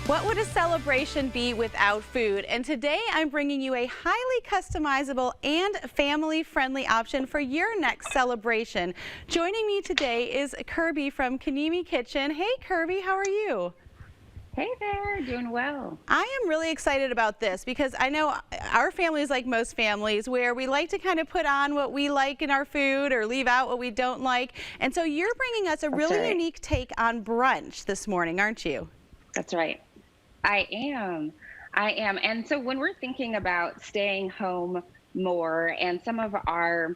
What would a celebration be without food? And today I'm bringing you a highly customizable and family-friendly option for your next celebration. Joining me today is Kirbee from KiNiMi Kitchen. Hey Kirbee, how are you? Hey there, doing well. I am really excited about this because I know our family is like most families where we like to kind of put on what we like in our food or leave out what we don't like. And so you're bringing us a really unique take on brunch this morning, aren't you? That's right. I am. And so when we're thinking about staying home more and some of our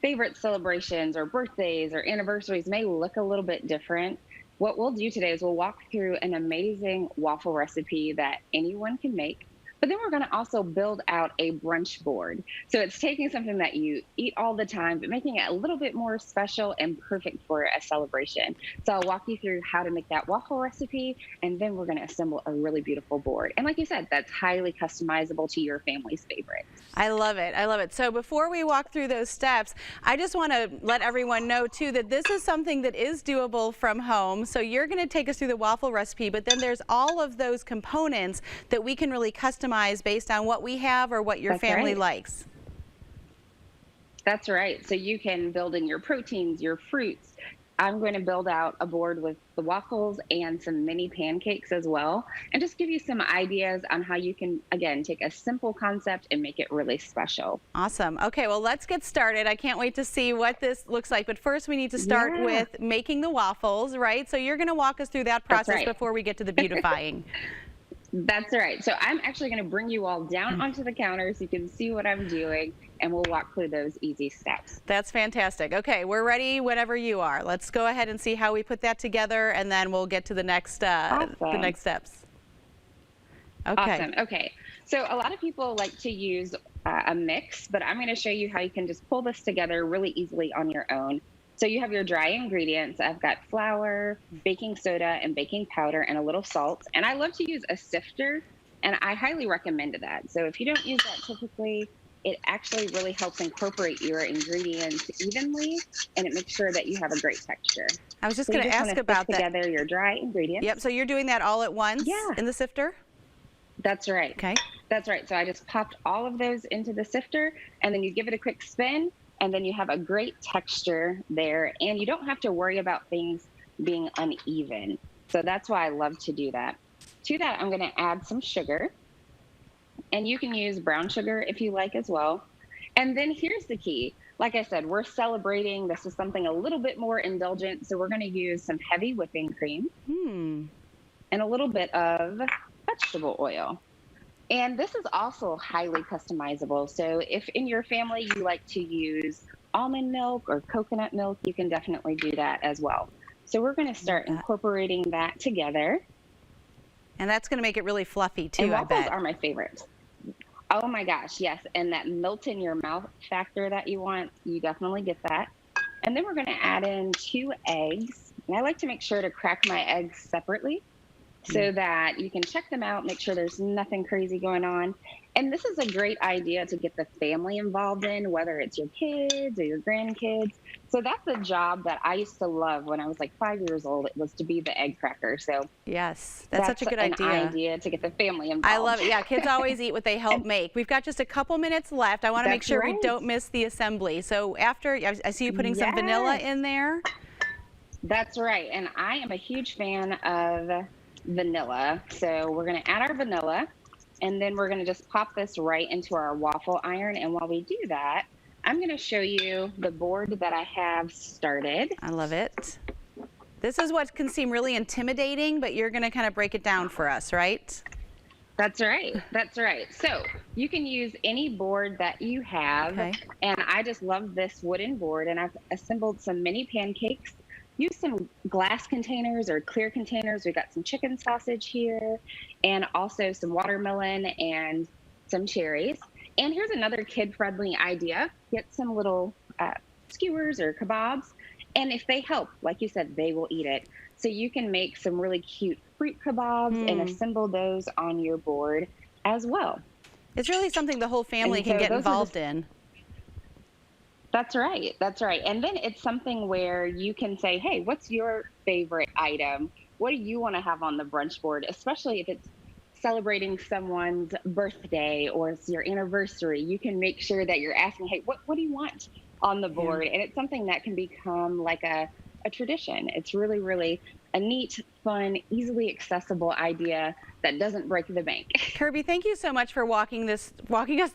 favorite celebrations or birthdays or anniversaries may look a little bit different, what we'll do today is we'll walk through an amazing waffle recipe that anyone can make. But then we're going to also build out a brunch board. So it's taking something that you eat all the time, but making it a little bit more special and perfect for a celebration. So I'll walk you through how to make that waffle recipe, and then we're going to assemble a really beautiful board. And like you said, that's highly customizable to your family's favorites. I love it. I love it. So before we walk through those steps, I just want to let everyone know too that this is something that is doable from home. So you're going to take us through the waffle recipe, but then there's all of those components that we can really customize based on what we have or what your family likes. That's right. So you can build in your proteins, your fruits. I'm going to build out a board with the waffles and some mini pancakes as well, and just give you some ideas on how you can, again, take a simple concept and make it really special. Awesome. Okay, well, let's get started. I can't wait to see what this looks like, but first we need to start with making the waffles, right? So you're going to walk us through that process before we get to the beautifying. That's right. So I'm actually going to bring you all down onto the counter so you can see what I'm doing, and we'll walk through those easy steps. That's fantastic. Okay, we're ready whenever you are. Let's go ahead and see how we put that together, and then we'll get to the next steps. Okay. Awesome. Okay. So a lot of people like to use a mix, but I'm going to show you how you can just pull this together really easily on your own. So you have your dry ingredients. I've got flour, baking soda, and baking powder, and a little salt. And I love to use a sifter, and I highly recommend that. So if you don't use that typically, it actually really helps incorporate your ingredients evenly, and it makes sure that you have a great texture. I was just going to ask about that. Together your dry ingredients. Yep. So you're doing that all at once in the sifter? That's right. Okay. That's right. So I just popped all of those into the sifter, and then you give it a quick spin. And then you have a great texture there, and you don't have to worry about things being uneven. So that's why I love to do that. To that, I'm going to add some sugar, and you can use brown sugar if you like as well. And then here's the key. Like I said, we're celebrating. This is something a little bit more indulgent, so we're going to use some heavy whipping cream and a little bit of vegetable oil. And this is also highly customizable. So if in your family you like to use almond milk or coconut milk, you can definitely do that as well. So we're going to start incorporating that together. And that's going to make it really fluffy too, and I bet. Waffles are my favorite. Oh my gosh, yes. And that melt in your mouth factor that you want, you definitely get that. And then we're going to add in 2 eggs. And I like to make sure to crack my eggs separately, so that you can check them out, make sure there's nothing crazy going on. And this is a great idea to get the family involved in, whether it's your kids or your grandkids. So that's a job that I used to love when I was like 5 years old. It was to be the egg cracker. So yes, that's such a good idea to get the family involved. I love it. Yeah, kids always eat what they help make. We've got just a couple minutes left. I want to make sure we don't miss the assembly. So after, I see you putting some vanilla in there. That's right. And I am a huge fan of vanilla. So we're going to add our vanilla, and then we're going to just pop this right into our waffle iron. And while we do that, I'm going to show you the board that I have started. I love it. This is what can seem really intimidating, but you're going to kind of break it down for us, right? That's right. That's right. So you can use any board that you have. And I just love this wooden board, and I've assembled some mini pancakes. Use some glass containers or clear containers. We've got some chicken sausage here, and also some watermelon and some cherries. And here's another kid-friendly idea. Get some little skewers or kebabs, and if they help, like you said, they will eat it. So you can make some really cute fruit kebabs and assemble those on your board as well. It's really something the whole family can get involved in. That's right. That's right. And then it's something where you can say, hey, what's your favorite item? what do you want to have on the brunch board, especially if it's celebrating someone's birthday or it's your anniversary. You can make sure that you're asking, hey, what do you want on the board? And it's something that can become like a tradition. It's really, really a neat, fun, easily accessible idea that doesn't break the bank. Kirbee, thank you so much for walking us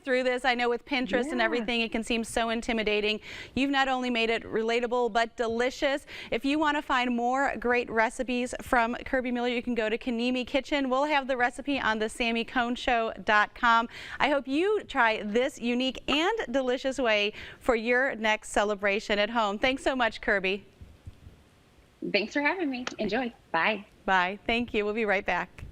through this. I know with Pinterest and everything, it can seem so intimidating. You've not only made it relatable, but delicious. If you want to find more great recipes from Kirbee Miller, you can go to KiNiMi Kitchen. We'll have the recipe on the SamiConeshow.com. I hope you try this unique and delicious way for your next celebration at home. Thanks so much, Kirbee. Thanks for having me. Enjoy. Bye. Bye. Thank you. We'll be right back.